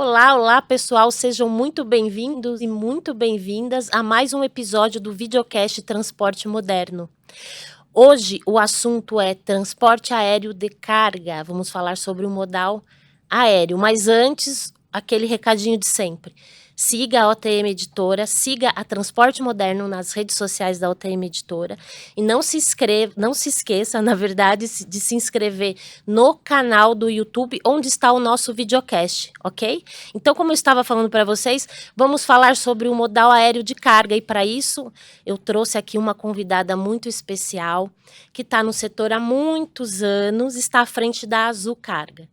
Olá, olá pessoal, sejam muito bem-vindos e muito bem-vindas a mais um episódio do videocast Transporte Moderno. Hoje o assunto é transporte aéreo de carga, vamos falar sobre o modal aéreo, mas antes, aquele recadinho de sempre. Siga a OTM Editora, siga a Transporte Moderno nas redes sociais da OTM Editora e não se esqueça, na verdade, de se inscrever no canal do YouTube onde está o nosso videocast, ok? Então, como eu estava falando para vocês, vamos falar sobre o modal aéreo de carga e para isso eu trouxe aqui uma convidada muito especial que está no setor há muitos anos, está à frente da Azul Carga.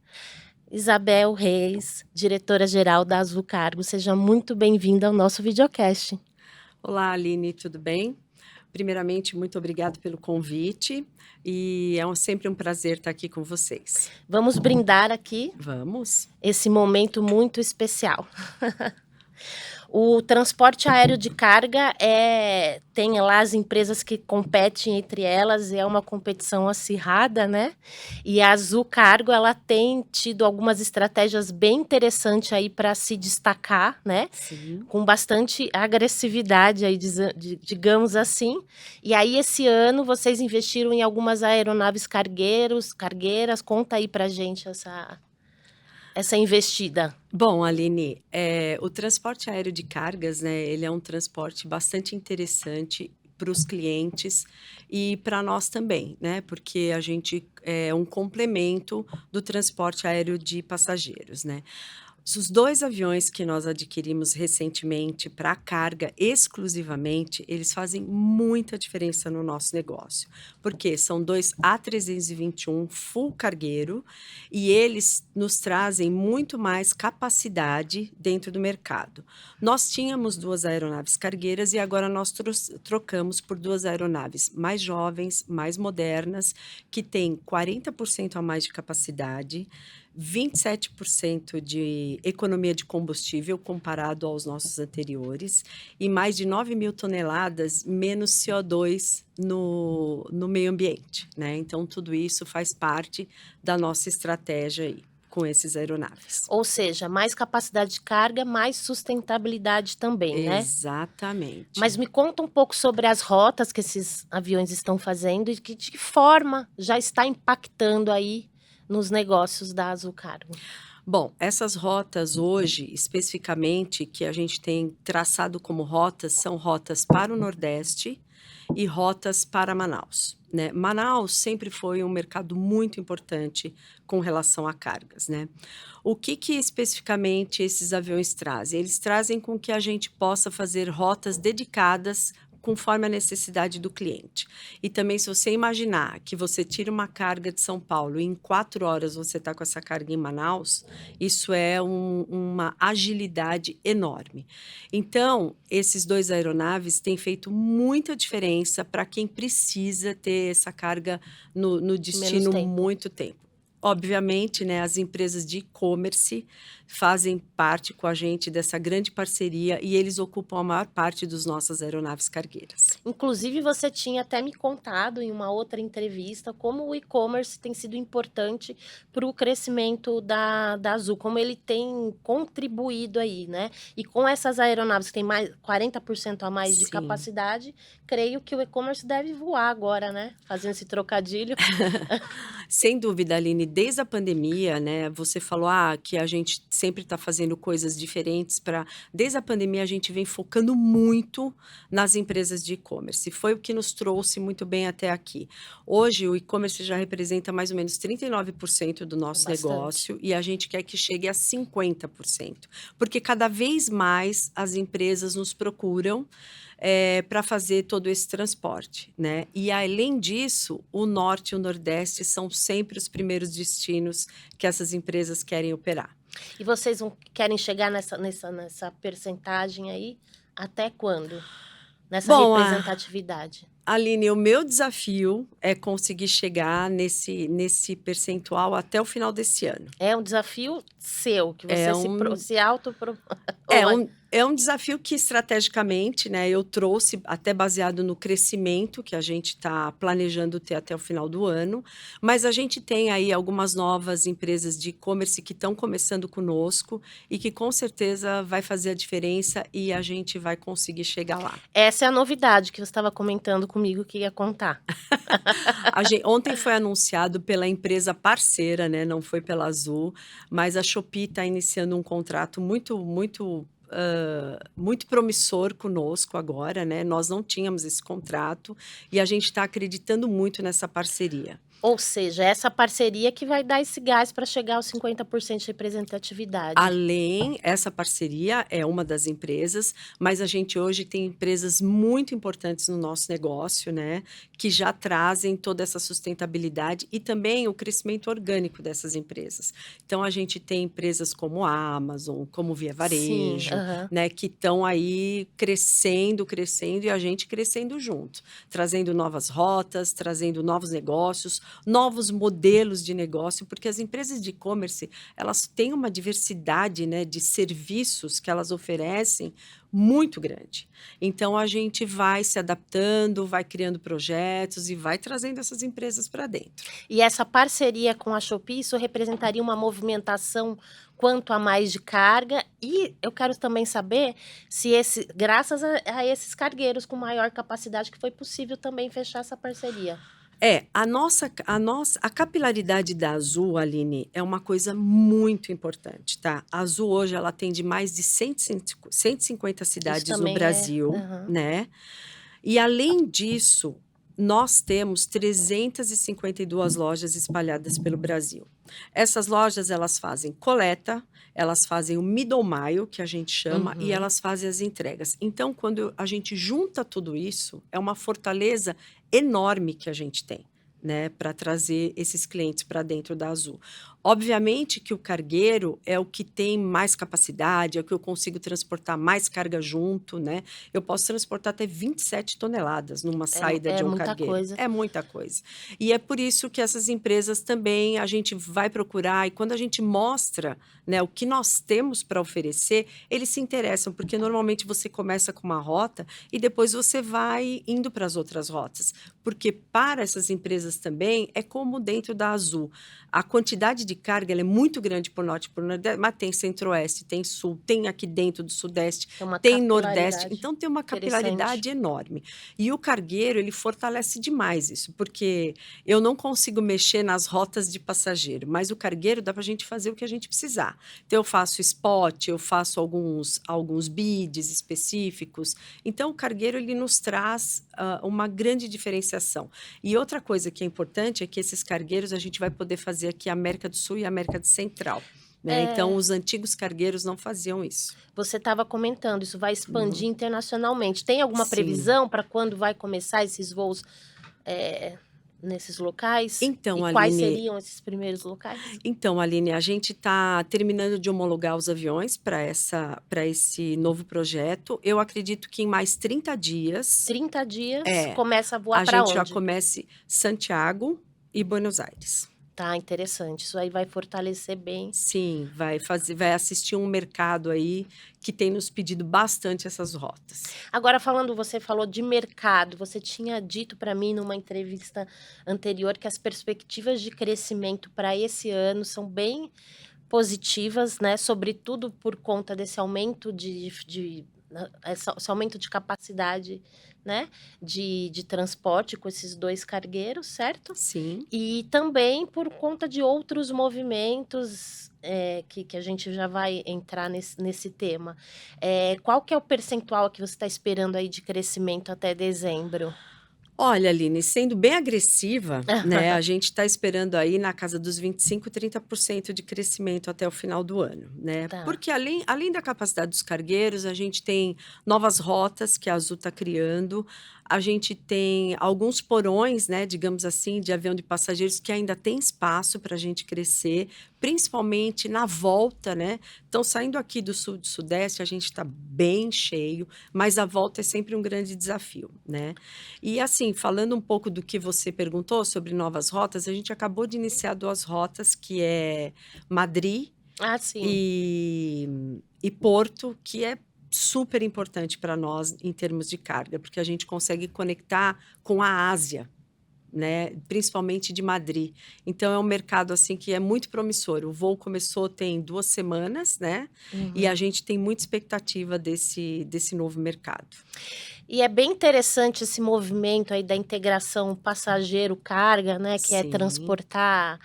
Isabel Reis, diretora-geral da Azul Cargo. Seja muito bem-vinda ao nosso videocast. Olá, Aline, tudo bem? Primeiramente, muito obrigada pelo convite e sempre um prazer estar aqui com vocês. Vamos brindar aqui Vamos? esse momento muito especial. O transporte aéreo de carga tem lá as empresas que competem entre elas, é uma competição acirrada, né? E a Azul Cargo, ela tem tido algumas estratégias bem interessantes aí para se destacar, né? Sim. Com bastante agressividade aí, digamos assim. E aí esse ano vocês investiram em algumas aeronaves cargueiras. Conta aí pra gente essa investida. Bom, Aline, o transporte aéreo de cargas, né, ele é um transporte bastante interessante para os clientes e para nós também, né, porque a gente é um complemento do transporte aéreo de passageiros, né. Os 2 aviões que nós adquirimos recentemente para carga exclusivamente, eles fazem muita diferença no nosso negócio, porque são 2 A321 full cargueiro e eles nos trazem muito mais capacidade dentro do mercado. Nós tínhamos 2 aeronaves cargueiras e agora nós trocamos por 2 aeronaves mais jovens, mais modernas, que têm 40% a mais de capacidade, 27% de economia de combustível comparado aos nossos anteriores e mais de 9.000 toneladas menos CO2 no meio ambiente, né? Então, tudo isso faz parte da nossa estratégia aí com esses aeronaves. Ou seja, mais capacidade de carga, mais sustentabilidade também, né? Exatamente. Mas me conta um pouco sobre as rotas que esses aviões estão fazendo e de que forma já está impactando aí nos negócios da Azul Cargo. Bom, essas rotas hoje, especificamente, que a gente tem traçado como rotas, são rotas para o Nordeste e rotas para Manaus, né? Manaus sempre foi um mercado muito importante com relação a cargas, né? O que especificamente esses aviões trazem? Eles trazem com que a gente possa fazer rotas dedicadas conforme a necessidade do cliente. E também, se você imaginar que você tira uma carga de São Paulo e em 4 horas você está com essa carga em Manaus, isso é uma agilidade enorme. Então, esses 2 aeronaves têm feito muita diferença para quem precisa ter essa carga no destino muito tempo. Obviamente, né, as empresas de e-commerce fazem parte com a gente dessa grande parceria e eles ocupam a maior parte das nossas aeronaves cargueiras. Inclusive, você tinha até me contado em uma outra entrevista como o e-commerce tem sido importante para o crescimento da Azul, como ele tem contribuído aí, né? E com essas aeronaves que têm mais 40% a mais de Sim. capacidade, creio que o e-commerce deve voar agora, né? Fazendo esse trocadilho. Sem dúvida, Aline, desde a pandemia, né, você falou que a gente sempre está fazendo coisas diferentes desde a pandemia a gente vem focando muito nas empresas de e-commerce, foi o que nos trouxe muito bem até aqui. Hoje o e-commerce já representa mais ou menos 39% do nosso negócio e a gente quer que chegue a 50%, porque cada vez mais as empresas nos procuram para fazer todo esse transporte, né? E além disso, o Norte e o Nordeste são sempre os primeiros destinos que essas empresas querem operar. E vocês querem chegar nessa percentagem aí até quando? Nessa representatividade? Aline, o meu desafio é conseguir chegar nesse percentual até o final desse ano. É um desafio seu, que você se É Ou é um desafio que estrategicamente, né, eu trouxe até baseado no crescimento que a gente está planejando ter até o final do ano, mas a gente tem aí algumas novas empresas de e-commerce que estão começando conosco e que com certeza vai fazer a diferença e a gente vai conseguir chegar lá. essa é a novidade que você estava comentando comigo que ia contar. Ontem foi anunciado pela empresa parceira, né, não foi pela Azul, mas a Shopee está iniciando um contrato muito promissor conosco agora, né? Nós não tínhamos esse contrato e a gente está acreditando muito nessa parceria. Ou seja, essa parceria que vai dar esse gás para chegar aos 50% de representatividade. Essa parceria é uma das empresas, mas a gente hoje tem empresas muito importantes no nosso negócio, né, que já trazem toda essa sustentabilidade e também o crescimento orgânico dessas empresas. Então a gente tem empresas como a Amazon, como Via Sim, Varejo, aham. né, que estão aí crescendo, crescendo e a gente crescendo junto, trazendo novas rotas, trazendo novos negócios, novos modelos de negócio, porque as empresas de e-commerce, elas têm uma diversidade, né, de serviços que elas oferecem muito grande. Então a gente vai se adaptando, vai criando projetos e vai trazendo essas empresas para dentro. E essa parceria com a Shopee, isso representaria uma movimentação quanto a mais de carga? E eu quero também saber se graças a esses cargueiros com maior capacidade que foi possível também fechar essa parceria. A capilaridade da Azul, Aline, é uma coisa muito importante, tá? A Azul hoje ela atende mais de 150 Isso cidades no também é Brasil, aham. né? E além disso, nós temos 352 lojas espalhadas pelo Brasil. Essas lojas, elas fazem coleta, elas fazem o middle mile, que a gente chama, e Uhum. elas fazem as entregas. Então, quando a gente junta tudo isso, é uma fortaleza enorme que a gente tem, né, para trazer esses clientes para dentro da Azul. Obviamente que o cargueiro é o que tem mais capacidade, é o que eu consigo transportar mais carga junto, né? Eu posso transportar até 27 toneladas numa saída É de um muita cargueiro. coisa. É muita coisa. E é por isso que essas empresas também a gente vai procurar e quando a gente mostra, né, o que nós temos para oferecer, eles se interessam, porque normalmente você começa com uma rota e depois você vai indo para as outras rotas. Porque para essas empresas também é como dentro da Azul. A quantidade de carga ela é muito grande por norte e por nordeste, mas tem centro-oeste, tem sul, tem aqui dentro do sudeste, Tem uma tem nordeste, capilaridade então tem uma interessante. capilaridade enorme. E o cargueiro, ele fortalece demais isso, porque eu não consigo mexer nas rotas de passageiro, mas o cargueiro dá para a gente fazer o que a gente precisar. Então eu faço spot, eu faço alguns bids específicos. Então o cargueiro ele nos traz uma grande diferenciação. E outra coisa que é importante é que esses cargueiros a gente vai poder fazer aqui a América do Sul e a América Central, né? Então, É, os antigos cargueiros não faziam isso. você estava comentando, isso vai expandir Uhum. internacionalmente. Tem alguma Sim. previsão para quando vai começar esses voos, eh, nesses locais? E Então, quais Aline, seriam esses primeiros locais? então, Aline, a gente está terminando de homologar os aviões para esse novo projeto. Eu acredito que em mais 30 dias, 30 dias, é, começa a voar a para gente já onde? comece Santiago e Buenos Aires. Tá, interessante. Isso aí vai fortalecer bem. Sim, vai assistir um mercado aí que tem nos pedido bastante essas rotas. Agora falando, você falou de mercado, você tinha dito para mim numa entrevista anterior que as perspectivas de crescimento para esse ano são bem positivas, né, sobretudo por conta desse aumento esse aumento de capacidade, né, de transporte com esses 2 cargueiros, certo? Sim. E também por conta de outros movimentos, que a gente já vai entrar nesse tema. Qual que é o percentual que você está esperando aí de crescimento até dezembro? Olha, Aline, sendo bem agressiva, né, a gente está esperando aí na casa dos 25, 30% de crescimento até o final do ano, né? Tá. Porque além da capacidade dos cargueiros, a gente tem novas rotas que a Azul está criando, a gente tem alguns porões, né, digamos assim, de avião de passageiros que ainda tem espaço para a gente crescer, principalmente na volta, né? Então, saindo aqui do sul e do sudeste, a gente está bem cheio, mas a volta é sempre um grande desafio, né? E assim, falando um pouco do que você perguntou sobre novas rotas, a gente acabou de iniciar 2 rotas, que é Madrid Ah, sim. e e porto, que é super importante para nós em termos de carga, porque a gente consegue conectar com a Ásia, né, principalmente de Madrid. Então é um mercado assim que é muito promissor. O voo começou tem 2 semanas, né, e a Uhum. gente tem muita expectativa desse novo mercado. E é bem interessante esse movimento aí da integração passageiro-carga, né, que é Sim. transportar,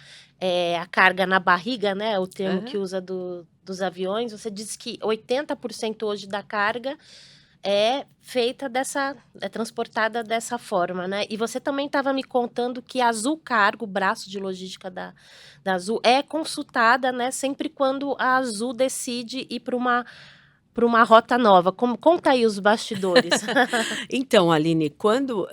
a carga na barriga, né, o termo que Aham. usa dos aviões. Você disse que 80% hoje da carga é transportada dessa forma, né. E você também estava me contando que a Azul Cargo, o braço de logística da Azul, é consultada, né, sempre quando a Azul decide ir para uma rota nova. Conta aí os bastidores. Então, Aline, quando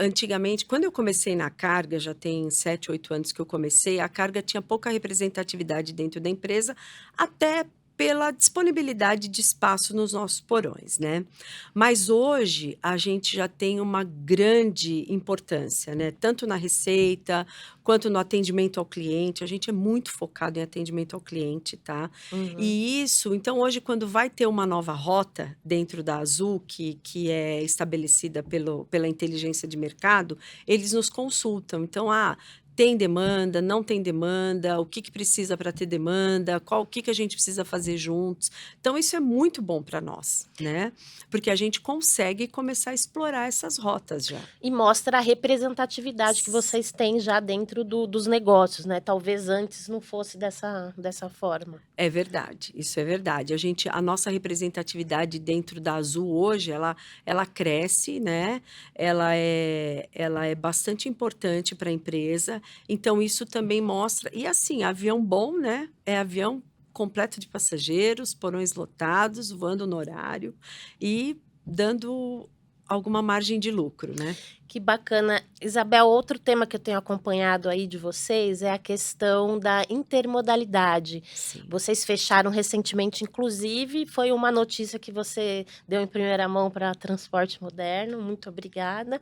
eu comecei na carga, já tem 7, 8 anos que eu comecei, a carga tinha pouca representatividade dentro da empresa, até pela disponibilidade de espaço nos nossos porões, né. Mas hoje a gente já tem uma grande importância, né, tanto na receita, quanto no atendimento ao cliente, a gente é muito focado em atendimento ao cliente, tá. Uhum. E isso então hoje quando vai ter uma nova rota dentro da Azul, que é estabelecida pela inteligência de mercado, eles nos consultam. Então: "Ah, tem demanda, não tem demanda, o que que precisa para ter demanda, qual o que que a gente precisa fazer juntos". Então isso é muito bom para nós, né, porque a gente consegue começar a explorar essas rotas já. E mostra a representatividade que vocês têm já dentro dos negócios, né, talvez antes não fosse dessa forma. É verdade, isso é verdade. A nossa representatividade dentro da Azul hoje, ela cresce, né, ela é bastante importante para a empresa, então isso também mostra e assim, avião bom, né, é avião completo de passageiros, porões lotados, voando no horário e dando alguma margem de lucro, né. Que bacana. Isabel, outro tema que eu tenho acompanhado aí de vocês é a questão da intermodalidade. Sim. Vocês fecharam recentemente, inclusive, foi uma notícia que você deu em primeira mão para Transporte Moderno, muito obrigada,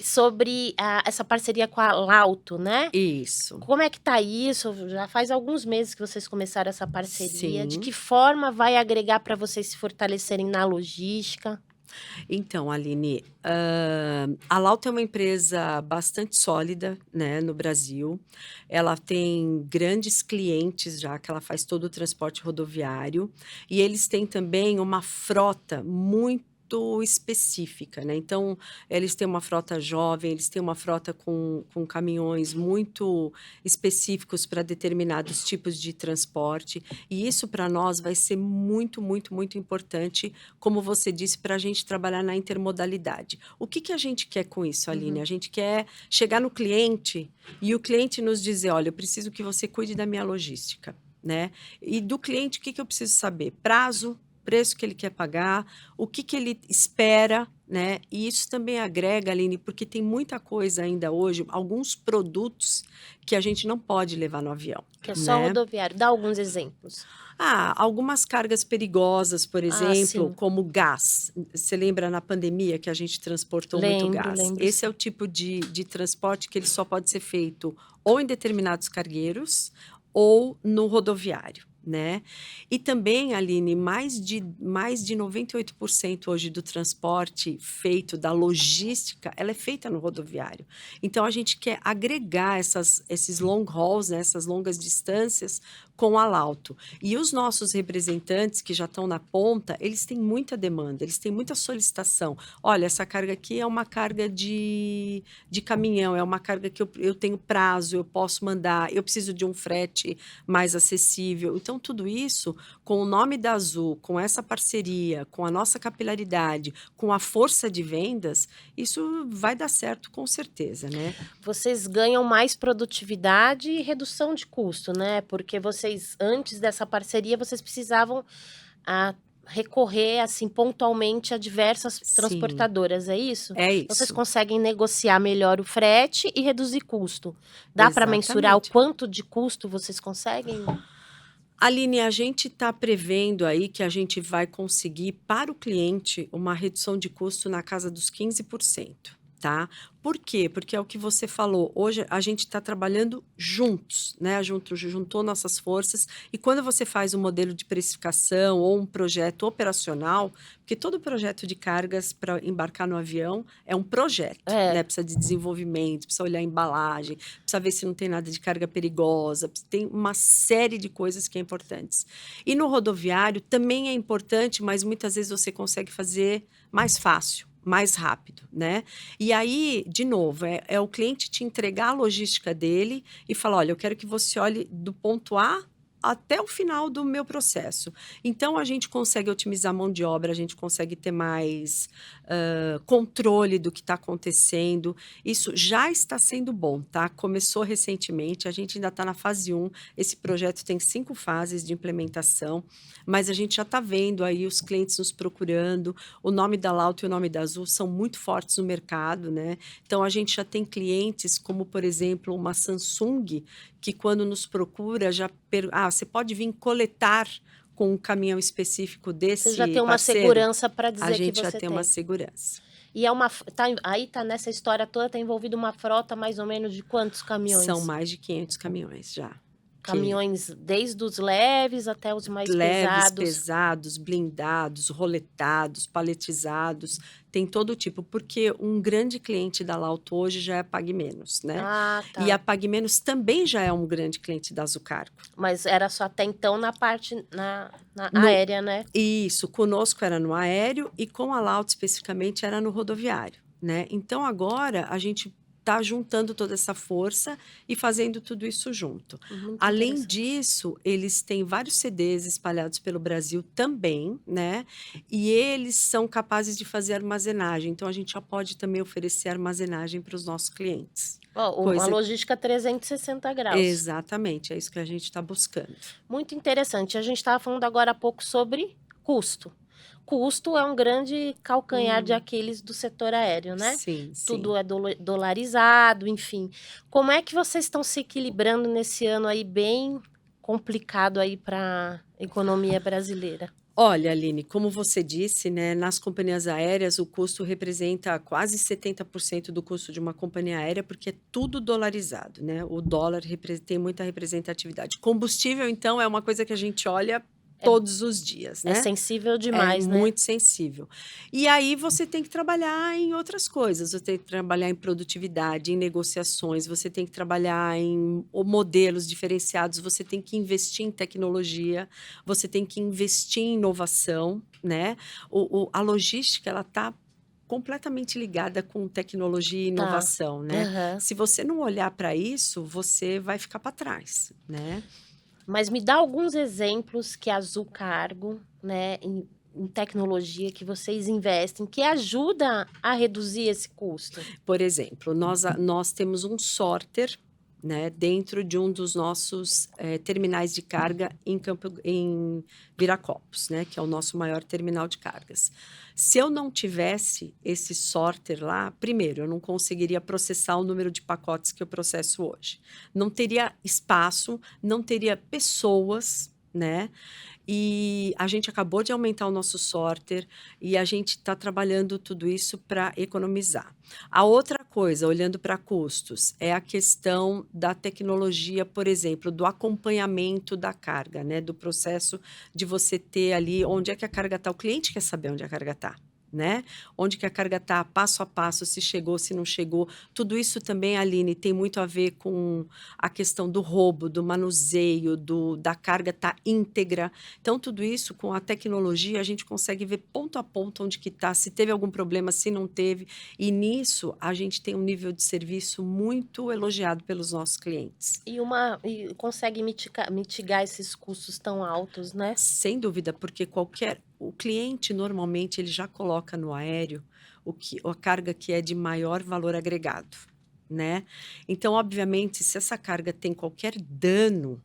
sobre essa parceria com a Lauto, né? Isso. Como é que tá isso? Já faz alguns meses que vocês começaram essa parceria. De Sim. que forma vai agregar para vocês se fortalecerem na logística? Então, Aline, a Lauta é uma empresa bastante sólida, né, no Brasil. Ela tem grandes clientes já, que ela faz todo o transporte rodoviário, e eles têm também uma frota muito específica, né. Então, eles têm uma frota jovem, eles têm uma frota com caminhões muito específicos para determinados tipos de transporte, e isso para nós vai ser muito, muito, muito importante como você disse, para a gente trabalhar na intermodalidade. O que que a gente quer com isso, Aline? Uhum. A gente quer chegar no cliente e o cliente nos dizer: "Olha, eu preciso que você cuide da minha logística", né. E do cliente, o que que eu preciso saber? Prazo, preço que ele quer pagar, o que que ele espera, né. E isso também agrega, Aline, porque tem muita coisa ainda hoje, alguns produtos que a gente não pode levar no avião, Que é só né. rodoviário. Dá alguns exemplos. Algumas cargas perigosas, por Ah, exemplo, sim. como gás. Você lembra na pandemia que a gente transportou muito Lembro, gás? lembro Esse é o sim. tipo de transporte que ele só pode ser feito ou em determinados cargueiros ou no rodoviário, né. E também, Aline, mais de 98% hoje do transporte feito, da logística, ela é feita no rodoviário. Então a gente quer agregar esses long hauls, né, essas longas distâncias com a Lauto. E os nossos representantes que já estão na ponta, eles têm muita demanda, eles têm muita solicitação. "Olha, essa carga aqui é uma carga de caminhão, é uma carga que eu tenho prazo, eu posso mandar, eu preciso de um frete mais acessível". Então tudo isso, com o nome da Azul, com essa parceria, com a nossa capilaridade, com a força de vendas, isso vai dar certo com certeza, né. Vocês ganham mais produtividade e redução de custo, né, porque vocês antes dessa parceria, vocês precisavam, ah, recorrer, assim, pontualmente a diversas Sim, transportadoras, é isso? é Então vocês isso. conseguem negociar melhor o frete e reduzir custo. Dá para mensurar o Exatamente. quanto de custo vocês conseguem? Aline, a gente está prevendo aí que a gente vai conseguir para o cliente uma redução de custo na casa dos 15%. tá? Por quê? Porque é o que você falou, hoje a gente está trabalhando juntos, né? Juntou nossas forças, e quando você faz um modelo de precificação ou um projeto operacional, porque todo projeto de cargas para embarcar no avião é um projeto, né? É. Precisa de desenvolvimento, precisa olhar a embalagem, precisa ver se não tem nada de carga perigosa, tem uma série de coisas que é importantes. E no rodoviário também é importante, mas muitas vezes você consegue fazer mais fácil, mais rápido, né? E aí, de novo, é o cliente te entregar a logística dele e falar: olha, eu quero que você olhe do ponto A até o final do meu processo. Então, a gente consegue otimizar a mão de obra, a gente consegue ter mais controle do que está acontecendo. Isso já está sendo bom, tá? Começou recentemente, a gente ainda está na fase 1. Esse projeto tem 5 fases de implementação, mas a gente já está vendo aí os clientes nos procurando. O nome da Lauto e o nome da Azul são muito fortes no mercado, né? Então, a gente já tem clientes como, por exemplo, uma Samsung, que quando nos procura já você pode vir coletar com um caminhão específico Você já desse tem uma parceiro? segurança para A dizer que gente já você tem uma tem. segurança. E aí tá nessa história toda, tá envolvida uma frota mais ou menos de quantos São caminhões? mais de 500 caminhões já. Caminhões desde os leves até os mais Leves, pesados. pesados, blindados, roletados, paletizados, tem todo tipo, porque um grande cliente da Lauto hoje já é a Pague Menos, né? Ah, E a tá. Pague Menos também já é um grande cliente da Azucargo. Mas era só até então na parte na No, aérea, né? isso, conosco era no aéreo e com a Lauto especificamente era no rodoviário, né? Então agora a gente está juntando toda essa força e fazendo tudo isso junto. Muito Além interessante. disso, eles têm vários CDs espalhados pelo Brasil também, né? E eles são capazes de fazer armazenagem. Então a gente já pode também oferecer armazenagem para os nossos clientes. Ó, uma Coisa logística 360 graus. exatamente, é isso que a gente está buscando. Muito interessante. A gente estava falando agora há pouco sobre custo. Custo é um grande calcanhar de Aquiles do setor aéreo, né? Sim, Tudo sim. é dolarizado, enfim. Como é que vocês estão se equilibrando nesse ano aí bem complicado aí para a economia brasileira? Olha, Aline, como você disse, né, nas companhias aéreas o custo representa quase 70% do custo de uma companhia aérea, porque é tudo dolarizado, né? O dólar tem muita representatividade. Combustível, então, é uma coisa que a gente olha É, todos os dias, é né? sensível É demais, né? muito sensível. E aí você tem que trabalhar em outras coisas, você tem que trabalhar em produtividade, em negociações, você tem que trabalhar em modelos diferenciados, você tem que investir em tecnologia, você tem que investir em inovação, né? A logística, ela está completamente ligada com tecnologia e Tá. inovação, né? Aham. Se você não olhar para isso, você vai ficar para trás, né? Mas me dá alguns exemplos que a Azul Cargo, né, em tecnologia que vocês investem, que ajuda a reduzir esse custo. Por exemplo, nós temos um sorter, né, dentro de um dos nossos terminais de carga em Viracopos, né, que é o nosso maior terminal de cargas. Se eu não tivesse esse sorter lá, primeiro, eu não conseguiria processar o número de pacotes que eu processo hoje. Não teria espaço, não teria pessoas, né? E a gente acabou de aumentar o nosso sorter e a gente está trabalhando tudo isso para economizar. A outra coisa, olhando para custos, é a questão da tecnologia, por exemplo, do acompanhamento da carga, né? Do processo de você ter ali onde é que a carga está. O cliente quer saber onde a carga está, né? Onde que a carga está, passo a passo, se chegou, se não chegou. Tudo isso também, Aline, tem muito a ver com a questão do roubo, do manuseio, da carga estar íntegra. Então, tudo isso, com a tecnologia, a gente consegue ver ponto a ponto onde que está, se teve algum problema, se não teve. E nisso, a gente tem um nível de serviço muito elogiado pelos nossos clientes. E consegue mitigar esses custos tão altos, né? Sem dúvida, porque o cliente normalmente ele já coloca no aéreo a carga que é de maior valor agregado, né? Então, obviamente, se essa carga tem qualquer dano,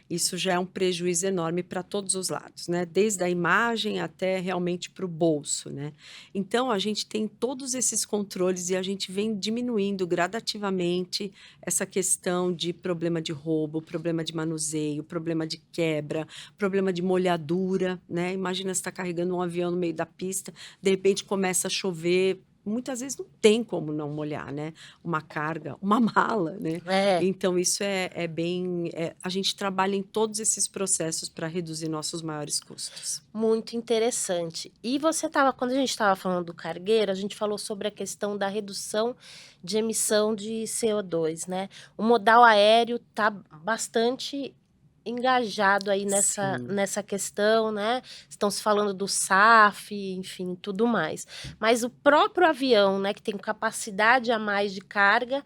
isso já é um prejuízo enorme para todos os lados, né? Desde a imagem até realmente para o bolso, né? Então, a gente tem todos esses controles e a gente vem diminuindo gradativamente essa questão de problema de roubo, problema de manuseio, problema de quebra, problema de molhadura, né? Imagina você está carregando um avião no meio da pista, de repente começa a chover, muitas vezes não tem como não molhar, né? Uma carga, uma mala, né? É. Então, isso é bem. A gente trabalha em todos esses processos para reduzir nossos maiores custos. Muito interessante. E quando a gente estava falando do cargueiro, a gente falou sobre a questão da redução de emissão de CO2, né? O modal aéreo está bastante engajado aí Sim. nessa questão, né? Estão se falando do SAF, enfim, tudo mais. Mas o próprio avião, né, que tem capacidade a mais de carga,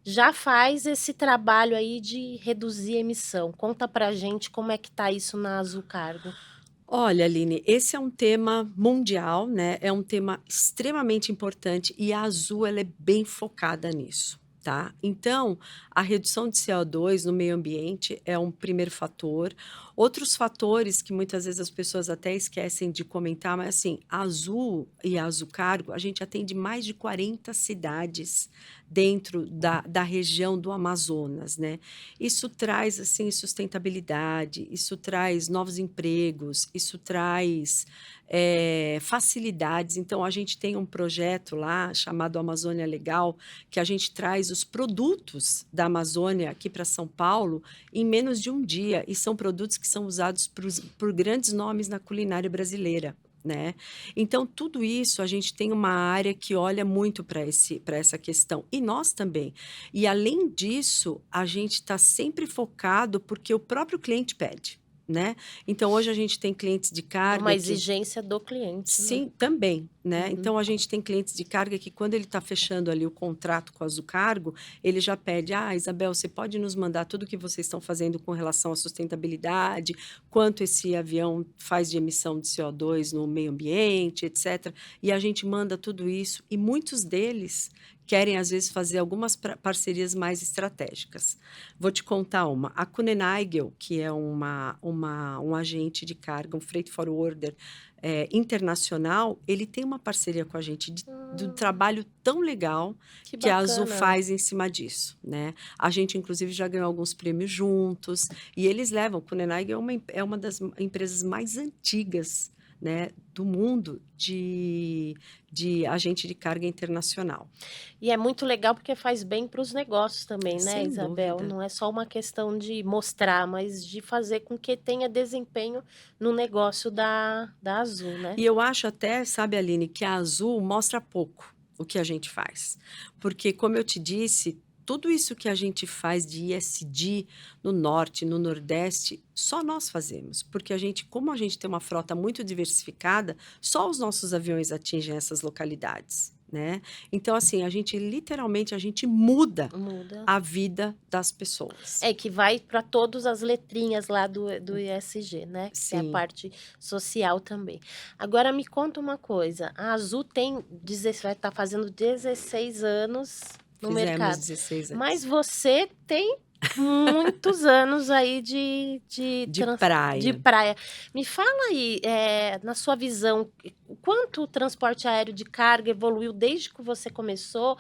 já faz esse trabalho aí de reduzir a emissão. Conta pra gente como é que tá isso na Azul Cargo. Olha, Aline, esse é um tema mundial, né? É um tema extremamente importante e a Azul ela é bem focada nisso, tá? Então, a redução de CO2 no meio ambiente é um primeiro fator. Outros fatores que muitas vezes as pessoas até esquecem de comentar, mas assim, a Azul e a Azul Cargo, a gente atende mais de 40 cidades dentro da região do Amazonas, né? Isso traz, assim, sustentabilidade, isso traz novos empregos, isso traz facilidades. Então, a gente tem um projeto lá chamado Amazônia Legal, que a gente traz os produtos da Amazônia aqui para São Paulo em menos de um dia, e são produtos que são usados por grandes nomes na culinária brasileira. Né? Então, tudo isso a gente tem uma área que olha muito para essa questão, e nós também. E além disso, a gente está sempre focado porque o próprio cliente pede, né? Então, hoje a gente tem clientes de É uma carga que exigência do cliente, né? sim, também, né? Uhum. Então a gente tem clientes de carga que quando ele está fechando ali o contrato com a Azul Cargo, ele já pede: ah, Isabel, você pode nos mandar tudo o que vocês estão fazendo com relação à sustentabilidade, quanto esse avião faz de emissão de CO2 no meio ambiente, etc. E a gente manda tudo isso, e muitos deles querem, às vezes, fazer algumas parcerias mais estratégicas. Vou te contar uma. A Kuehne+Nagel, que é um agente de carga, um freight forwarder internacional, ele tem uma parceria com a gente de um trabalho tão legal que a Azul bacana. faz em cima disso, né? A gente, inclusive, já ganhou alguns prêmios juntos, e eles levam. Kuehne+Nagel é uma das empresas mais antigas, né, do mundo de agente de carga internacional. E é muito legal porque faz bem para os negócios também, né, Sem Isabel? dúvida. Não é só uma questão de mostrar, mas de fazer com que tenha desempenho no negócio da Azul, né? E eu acho até, sabe, Aline, que a Azul mostra pouco o que a gente faz. Porque, como eu te disse, tudo isso que a gente faz de ISD no norte, no nordeste, só nós fazemos. Porque como a gente tem uma frota muito diversificada, só os nossos aviões atingem essas localidades, né? Então, assim, a gente muda a vida das pessoas. É que vai para todas as letrinhas lá do ESG, né? Que é a Sim. parte social também. Agora me conta uma coisa, a Azul vai estar fazendo 16 anos no Fizemos mercado. 16 anos. Mas você tem muitos anos aí de praia. praia. Me fala aí, na sua visão, o quanto o transporte aéreo de carga evoluiu desde que você começou?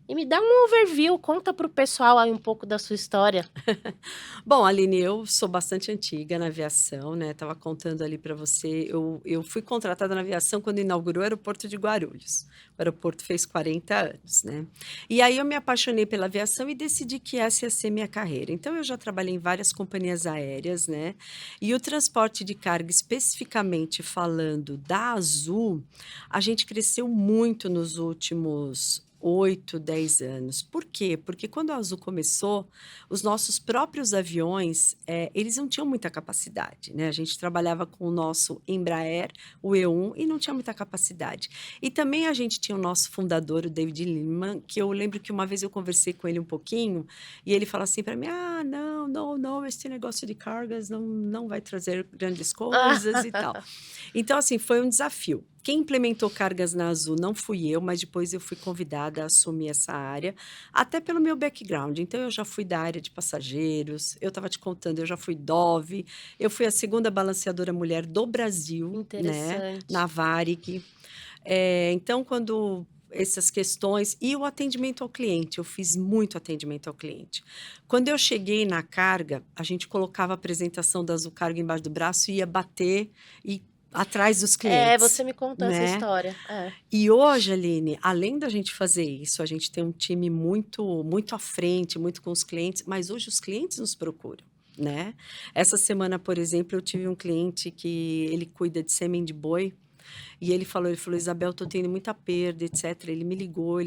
E me dá um overview, conta para o pessoal aí um pouco da sua história. Bom, Aline, eu sou bastante antiga na aviação, né? Estava contando ali para você. Eu fui contratada na aviação quando inaugurou o aeroporto de Guarulhos. O aeroporto fez 40 anos, né? E aí eu me apaixonei pela aviação e decidi que essa ia ser minha carreira. Então eu já trabalhei em várias companhias aéreas, né? E o transporte de carga, especificamente falando da Azul, a gente cresceu muito nos últimos 8, 10 anos. Por quê? Porque quando a Azul começou, os nossos próprios aviões, eles não tinham muita capacidade, né? A gente trabalhava com o nosso Embraer, o E1, e não tinha muita capacidade. E também a gente tinha o nosso fundador, o David Lindman, que eu lembro que uma vez eu conversei com ele um pouquinho, e ele falou assim para mim: ah, não, esse negócio de cargas não vai trazer grandes coisas e tal. Então, assim, foi um desafio. Quem implementou cargas na Azul não fui eu, mas depois eu fui convidada a assumir essa área, até pelo meu background. Então, eu já fui da área de passageiros, eu estava te contando, eu já fui Dove, eu fui a segunda balanceadora mulher do Brasil, né, Interessante. na Varig. Então, quando essas questões e o atendimento ao cliente, eu fiz muito atendimento ao cliente. Quando eu cheguei na carga, a gente colocava a apresentação da Azul Cargo embaixo do braço e ia bater e atrás dos É, clientes, você me contou essa né? história. É. E hoje, Aline, além da gente fazer isso, a gente tem um time muito à frente, muito com os clientes, mas hoje os clientes nos procuram, né? Essa semana, por exemplo, eu tive um cliente que ele cuida de sêmen de boi. E ele falou, Isabel, tô tendo muita perda, etc. Ele me ligou, a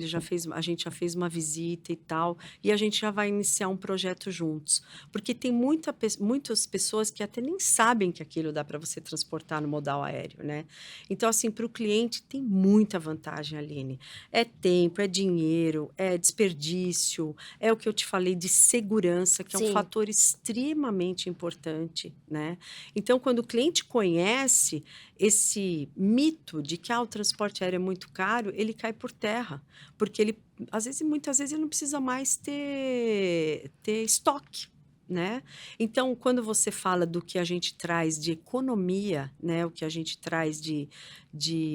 gente já fez uma visita e tal, e a gente já vai iniciar um projeto juntos. Porque tem muitas pessoas que até nem sabem que aquilo dá para você transportar no modal aéreo, né? Então, assim, para o cliente tem muita vantagem, Aline. É tempo, é dinheiro, é desperdício, é o que eu te falei de segurança, que é um Sim. fator extremamente importante, né? Então, quando o cliente conhece esse mito de que o transporte aéreo é muito caro, ele cai por terra, porque ele, às vezes, muitas vezes, ele não precisa mais ter estoque. Né? Então, quando você fala do que a gente traz de economia, né, o que a gente traz de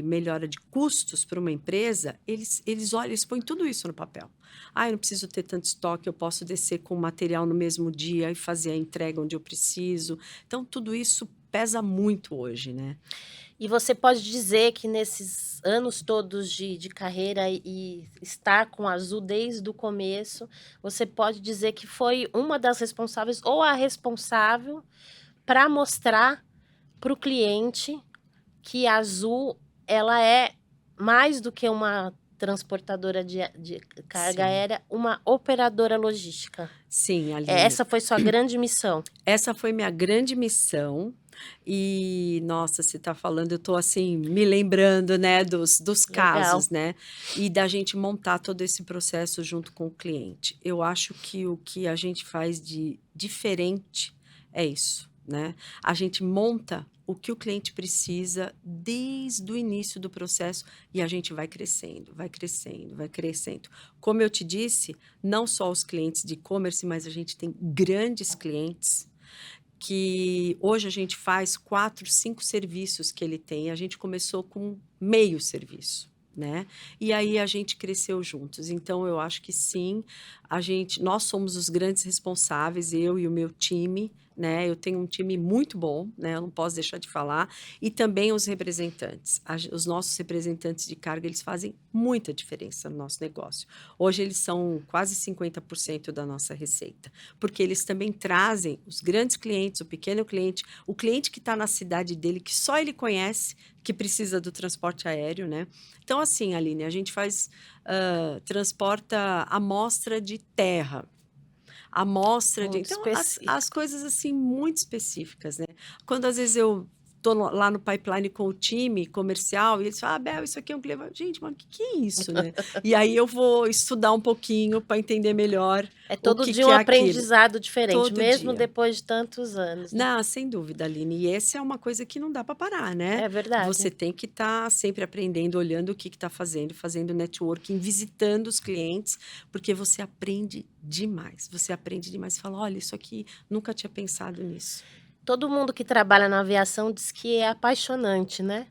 melhora de custos para uma empresa, eles olham, eles põem tudo isso no papel. Ah, eu não preciso ter tanto estoque, eu posso descer com o material no mesmo dia e fazer a entrega onde eu preciso. Então, tudo isso pesa muito hoje, né? E você pode dizer que nesses anos todos de carreira e estar com a Azul desde o começo, você pode dizer que foi uma das responsáveis ou a responsável para mostrar para o cliente que a Azul ela é mais do que uma transportadora de carga Sim, aérea, uma operadora logística. sim, Aline. Essa foi sua grande missão. Essa foi minha grande missão. E, nossa, você está falando, eu estou assim, me lembrando, né, dos Legal. casos, né? E da gente montar todo esse processo junto com o cliente. Eu acho que o que a gente faz de diferente é isso, né? A gente monta o que o cliente precisa desde o início do processo e a gente vai crescendo, vai crescendo, vai crescendo. Como eu te disse, não só os clientes de e-commerce, mas a gente tem grandes clientes que hoje a gente faz 4, 5 serviços que ele tem. A gente começou com meio serviço, né? E aí a gente cresceu juntos. Então eu acho que sim, nós somos os grandes responsáveis, eu e o meu time, né? Eu tenho um time muito bom, né? Eu não posso deixar de falar. E também os representantes. Os nossos representantes de carga, eles fazem muita diferença no nosso negócio. Hoje eles são quase 50% da nossa receita, porque eles também trazem os grandes clientes, o cliente que está na cidade dele, que só ele conhece, que precisa do transporte aéreo, né? Então, assim, Aline, a gente transporta amostra de terra, amostra de. Muito Então, específico. as coisas assim muito específicas, né? Quando às vezes eu tô lá no pipeline com o time comercial e eles falam, ah, Bel, isso aqui é um cliente. Gente, mano, o que é isso, né? E aí eu vou estudar um pouquinho para entender melhor É o todo que, dia que um é aquilo. aprendizado diferente, Todo mesmo dia. depois de tantos anos, né? Não, sem dúvida, Aline. E essa é uma coisa que não dá para parar, né? É verdade. Você tem que estar sempre aprendendo, olhando o que está fazendo, fazendo networking, visitando os clientes, porque você aprende demais. Você aprende demais. Você fala, olha, isso aqui, nunca tinha pensado nisso. Todo mundo que trabalha na aviação diz que é apaixonante, né?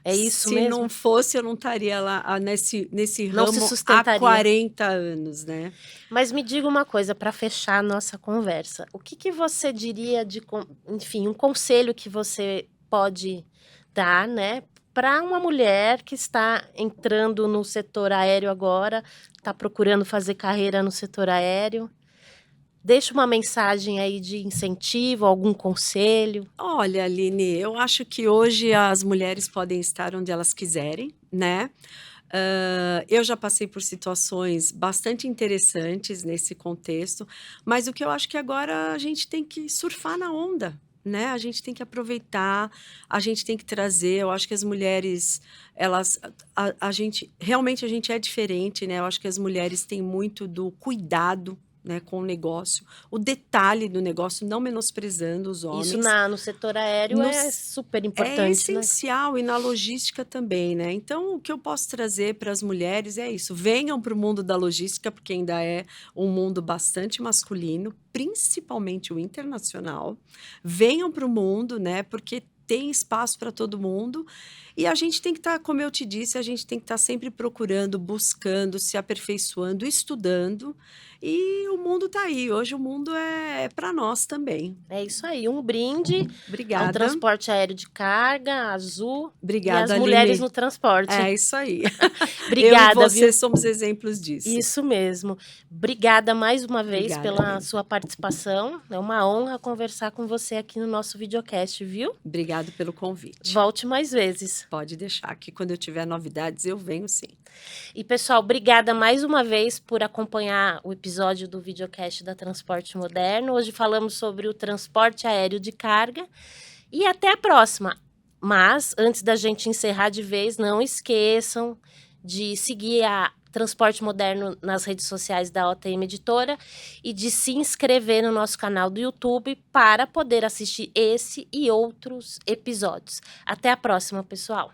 É isso Se não mesmo? fosse, eu não estaria lá nesse Não se ramo há sustentaria. 40 anos, né? Mas me diga uma coisa para fechar a nossa conversa. O que que você diria enfim, um conselho que você pode dar, né, para uma mulher que está entrando no setor aéreo agora, está procurando fazer carreira no setor aéreo? Deixa uma mensagem aí de incentivo, algum conselho. Olha, Aline, eu acho que hoje as mulheres podem estar onde elas quiserem, né? Eu já passei por situações bastante interessantes nesse contexto, mas o que eu acho que agora a gente tem que surfar na onda, né? A gente tem que aproveitar, a gente tem que trazer. Eu acho que as mulheres, a gente realmente a gente é diferente, né? Eu acho que as mulheres têm muito do cuidado. Né, com o negócio, o detalhe do negócio, não menosprezando os Isso homens, no setor aéreo é nos super é importante, né? essencial e na logística também, né? Então, o que eu posso trazer para as mulheres é isso: venham para o mundo da logística, porque ainda é um mundo bastante masculino, principalmente o internacional. Venham para o mundo, né? Porque tem espaço para todo mundo. E a gente tem que estar, como eu te disse, a gente tem que estar sempre procurando, buscando, se aperfeiçoando, estudando e o mundo tá aí. Hoje o mundo é para nós também. É isso aí, um brinde ao Obrigada. transporte aéreo de carga, Azul, e Obrigada, as mulheres Aline. no transporte. É isso aí. Obrigada, Eu e você viu? somos exemplos disso. Isso mesmo. Obrigada mais uma vez Obrigada, pela Aline. sua participação. É uma honra conversar com você aqui no nosso videocast, viu? Obrigado pelo convite. Volte mais vezes. Pode deixar que quando eu tiver novidades eu venho sim. E pessoal, obrigada mais uma vez por acompanhar o episódio do videocast da Transporte Moderno. Hoje falamos sobre o transporte aéreo de carga e até a próxima. Mas antes da gente encerrar de vez, não esqueçam de seguir a Transporte Moderno nas redes sociais da OTM Editora e de se inscrever no nosso canal do YouTube para poder assistir esse e outros episódios. Até a próxima, pessoal!